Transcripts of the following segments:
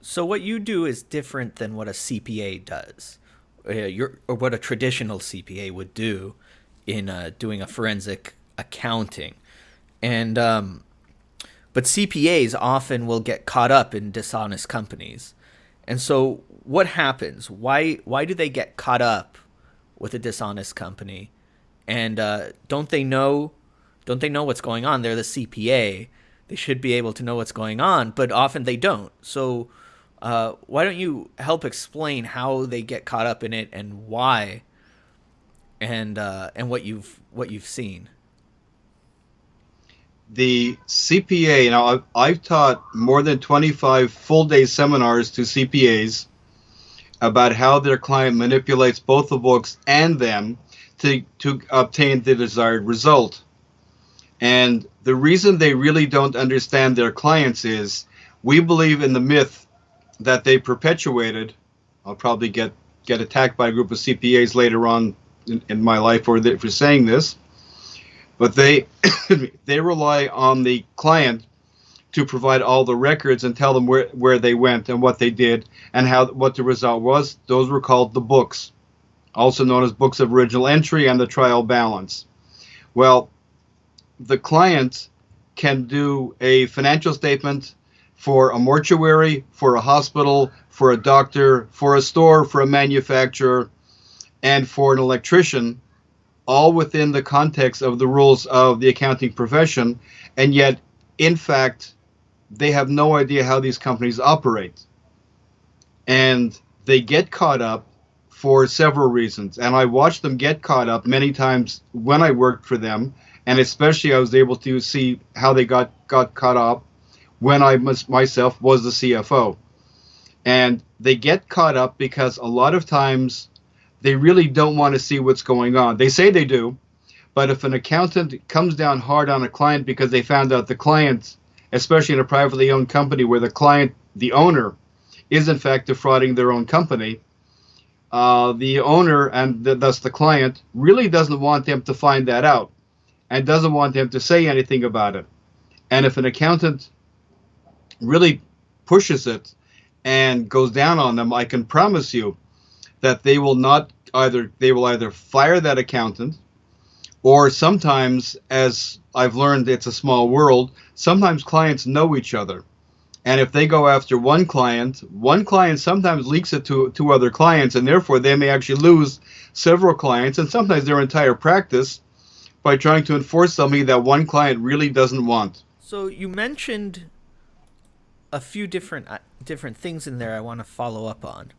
So what you do is different than what a CPA does, or what a traditional CPA would do in doing a forensic accounting, and but CPAs often will get caught up in dishonest companies, and so what happens? Why do they get caught up with a dishonest company? And don't they know? Don't they know what's going on? They're the CPA. They should be able to know what's going on, but often they don't. So why don't you help explain how they get caught up in it and why, and what you've seen? The CPA, now I've taught more than 25 full-day seminars to CPAs about how their client manipulates both the books and them to obtain the desired result. And the reason they really don't understand their clients is we believe in the myth that they perpetuated. I'll probably get attacked by a group of CPAs later on in my life for saying this, but they they rely on the client to provide all the records and tell them where they went and what they did and what the result was. Those were called the books, also known as books of original entry and the trial balance. Well, the client can do a financial statement for a mortuary, for a hospital, for a doctor, for a store, for a manufacturer, and for an electrician, all within the context of the rules of the accounting profession, and yet, in fact, they have no idea how these companies operate. And they get caught up for several reasons. And I watched them get caught up many times when I worked for them, and especially I was able to see how they got caught up when I myself was the CFO. And they get caught up because a lot of times they really don't want to see what's going on. They say they do, but if an accountant comes down hard on a client because they found out the client, especially in a privately owned company where the client, the owner, is in fact defrauding their own company, the owner and thus the client really doesn't want them to find that out and doesn't want them to say anything about it. And if an accountant really pushes it and goes down on them, I can promise you that they will either fire that accountant, or sometimes, as I've learned, it's a small world, sometimes clients know each other. And if they go after one client sometimes leaks it to other clients, and therefore they may actually lose several clients and sometimes their entire practice by trying to enforce something that one client really doesn't want. So you mentioned a few different things in there I want to follow up on.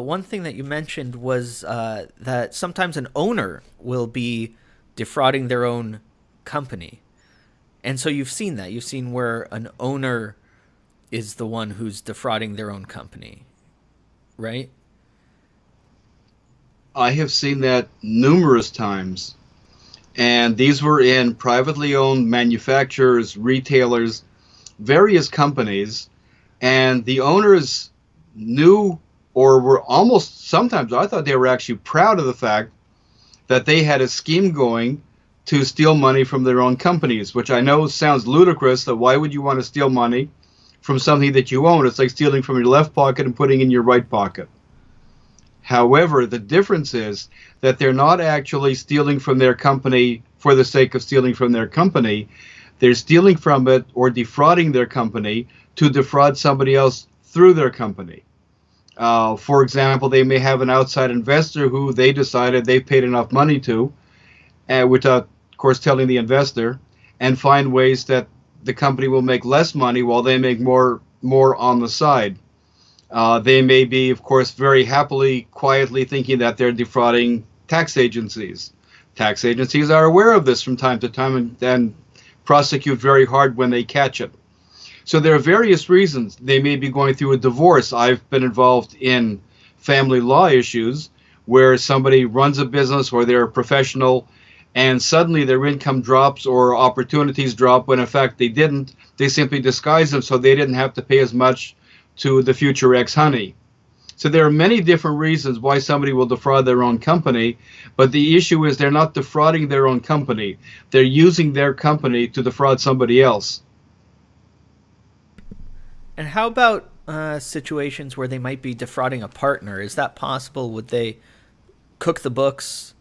One thing that you mentioned was that sometimes an owner will be defrauding their own company. And so you've seen that. You've seen where an owner is the one who's defrauding their own company, right? I have seen that numerous times. And these were in privately owned manufacturers, retailers, various companies. And the owners knew, or were almost, sometimes I thought they were actually proud of the fact that they had a scheme going to steal money from their own companies, which I know sounds ludicrous, that why would you want to steal money from something that you own? It's like stealing from your left pocket and putting in your right pocket. However, the difference is that they're not actually stealing from their company for the sake of stealing from their company. They're stealing from it or defrauding their company to defraud somebody else through their company. For example, they may have an outside investor who they decided they paid enough money to, without, of course, telling the investor, and find ways that the company will make less money while they make more on the side. They may be, of course, very happily, quietly thinking that they're defrauding tax agencies. Tax agencies are aware of this from time to time and prosecute very hard when they catch it. So there are various reasons. They may be going through a divorce. I've been involved in family law issues where somebody runs a business or they're a professional and suddenly their income drops or opportunities drop when in fact they didn't. They simply disguise them so they didn't have to pay as much to the future ex-honey. So there are many different reasons why somebody will defraud their own company, but the issue is they're not defrauding their own company. They're using their company to defraud somebody else. And how about situations where they might be defrauding a partner? Is that possible? Would they cook the books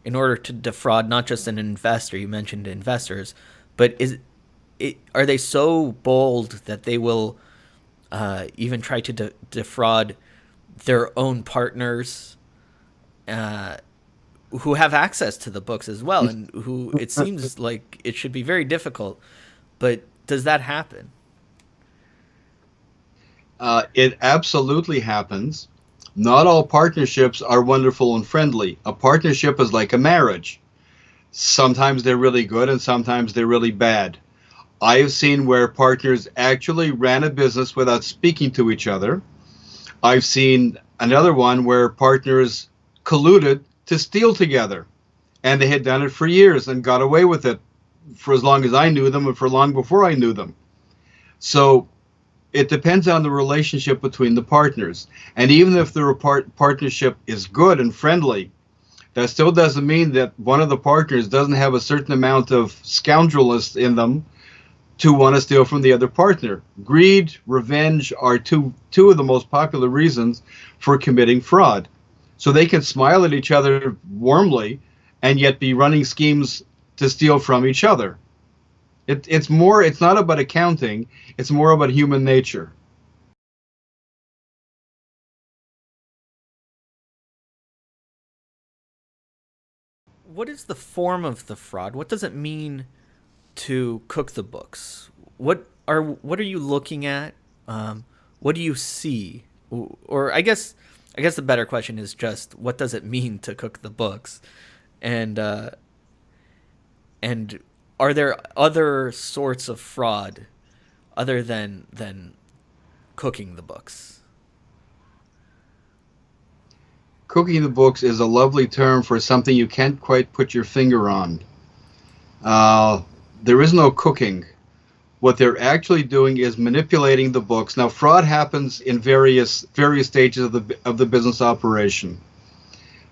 in order to defraud not just an investor? You mentioned investors, but are they so bold that they will even try to defraud their own partners who have access to the books as well, and who it seems like it should be very difficult? But does that happen? It absolutely happens. Not all partnerships are wonderful and friendly. A partnership is like a marriage. Sometimes they're really good and sometimes they're really bad. I have seen where partners actually ran a business without speaking to each other. I've seen another one where partners colluded to steal together, and they had done it for years and got away with it for as long as I knew them and for long before I knew them. So it depends on the relationship between the partners. And even if the partnership is good and friendly, that still doesn't mean that one of the partners doesn't have a certain amount of scoundrelness in them to want to steal from the other partner. Greed, revenge are two of the most popular reasons for committing fraud. So they can smile at each other warmly and yet be running schemes to steal from each other. It's not about accounting, it's more about human nature. What is the form of the fraud? What does it mean to cook the books? What are you looking at? What do you see? Or I guess the better question is just what does it mean to cook the books? And and are there other sorts of fraud other than cooking the books? Cooking the books is a lovely term for something you can't quite put your finger on. There is no cooking. What they're actually doing is manipulating the books. Now, fraud happens in various stages of the business operation.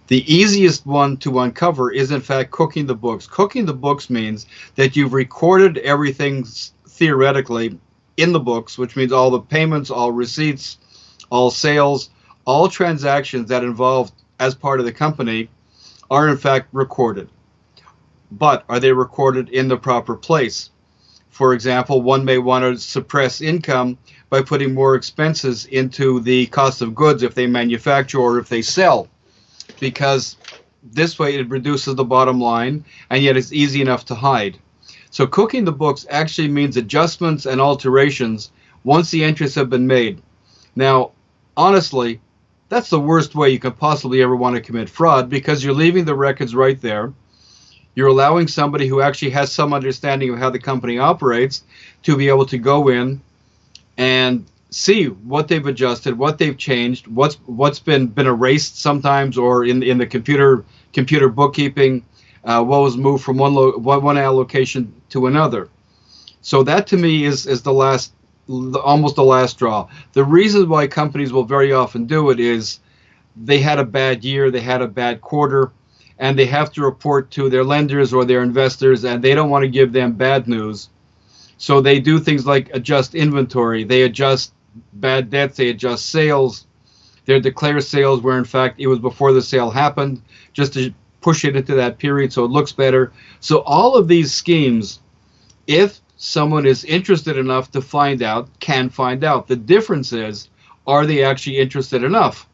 The easiest one to uncover is, in fact, cooking the books. Cooking the books means that you've recorded everything theoretically in the books, which means all the payments, all receipts, all sales, all transactions that involved as part of the company are, in fact, recorded. But are they recorded in the proper place? For example, one may want to suppress income by putting more expenses into the cost of goods if they manufacture or if they sell, because this way it reduces the bottom line, and yet it's easy enough to hide. So cooking the books actually means adjustments and alterations once the entries have been made. Now, honestly, that's the worst way you could possibly ever want to commit fraud, because you're leaving the records right there. You're allowing somebody who actually has some understanding of how the company operates to be able to go in and see what they've adjusted, what they've changed, what's been erased sometimes, or in the computer bookkeeping, what was moved from one allocation to another. So that to me is almost the last straw. The reason why companies will very often do it is they had a bad year, they had a bad quarter, and they have to report to their lenders or their investors, and they don't want to give them bad news. So they do things like adjust inventory, they adjust bad debts, they adjust sales, they declare sales where in fact it was before the sale happened, just to push it into that period so it looks better. So all of these schemes, if someone is interested enough to find out, can find out. The difference is, are they actually interested enough?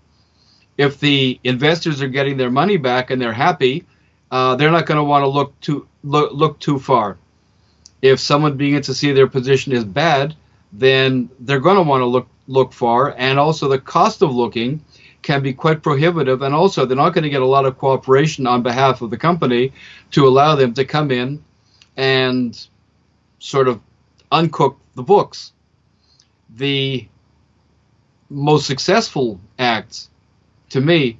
If the investors are getting their money back and they're happy, they're not going to want to look too far. If someone begins to see their position is bad, then they're going to want to look far, and also the cost of looking can be quite prohibitive, and also they're not going to get a lot of cooperation on behalf of the company to allow them to come in and sort of uncook the books. The most successful acts, to me,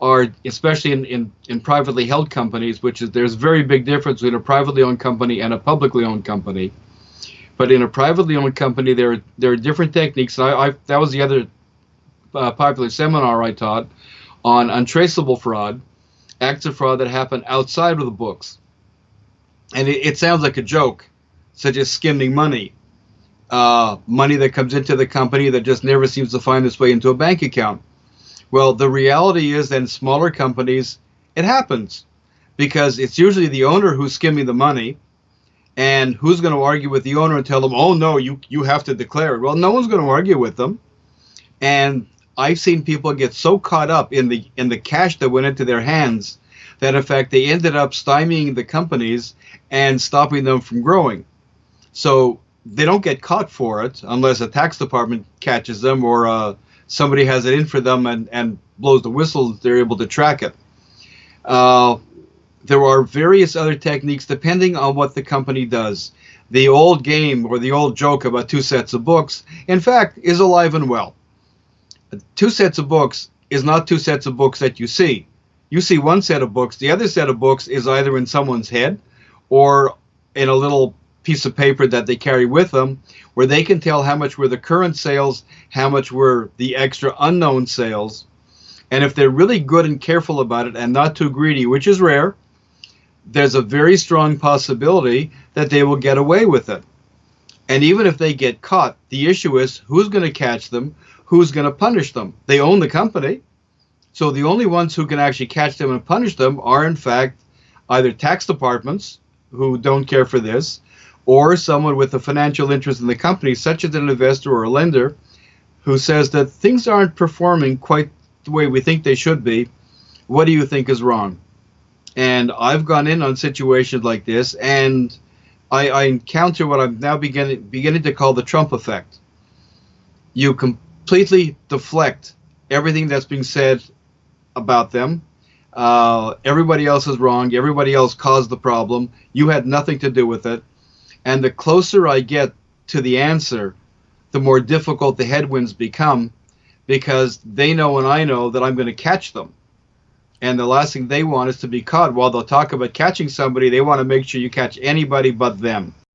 are especially in privately held companies, which is there's a very big difference between a privately owned company and a publicly owned company. But in a privately owned company, there are different techniques. That was the other popular seminar I taught on untraceable fraud, acts of fraud that happen outside of the books. And it sounds like a joke, such as skimming money. money that comes into the company that just never seems to find its way into a bank account. Well, the reality is that in smaller companies, it happens because it's usually the owner who's skimming the money, and who's going to argue with the owner and tell them, oh, no, you have to declare it. Well, no one's going to argue with them. And I've seen people get so caught up in the cash that went into their hands that, in fact, they ended up stymieing the companies and stopping them from growing. So they don't get caught for it unless a tax department catches them or somebody has it in for them and blows the whistle. They're able to track it. There are various other techniques depending on what the company does. The old game or the old joke about two sets of books, in fact, is alive and well. Two sets of books is not two sets of books that you see. You see one set of books. The other set of books is either in someone's head or in a little piece of paper that they carry with them, where they can tell how much were the current sales, how much were the extra unknown sales. And if they're really good and careful about it and not too greedy, which is rare, there's a very strong possibility that they will get away with it. And even if they get caught, the issue is who's going to catch them, who's going to punish them. They own the company, so the only ones who can actually catch them and punish them are, in fact, either tax departments who don't care for this, or someone with a financial interest in the company, such as an investor or a lender, who says that things aren't performing quite the way we think they should be. What do you think is wrong? And I've gone in on situations like this, and I encounter what I'm now beginning to call the Trump effect. You completely deflect everything that's being said about them. Everybody else is wrong. Everybody else caused the problem. You had nothing to do with it. And the closer I get to the answer, the more difficult the headwinds become, because they know and I know that I'm going to catch them. And the last thing they want is to be caught. While they'll talk about catching somebody, they want to make sure you catch anybody but them.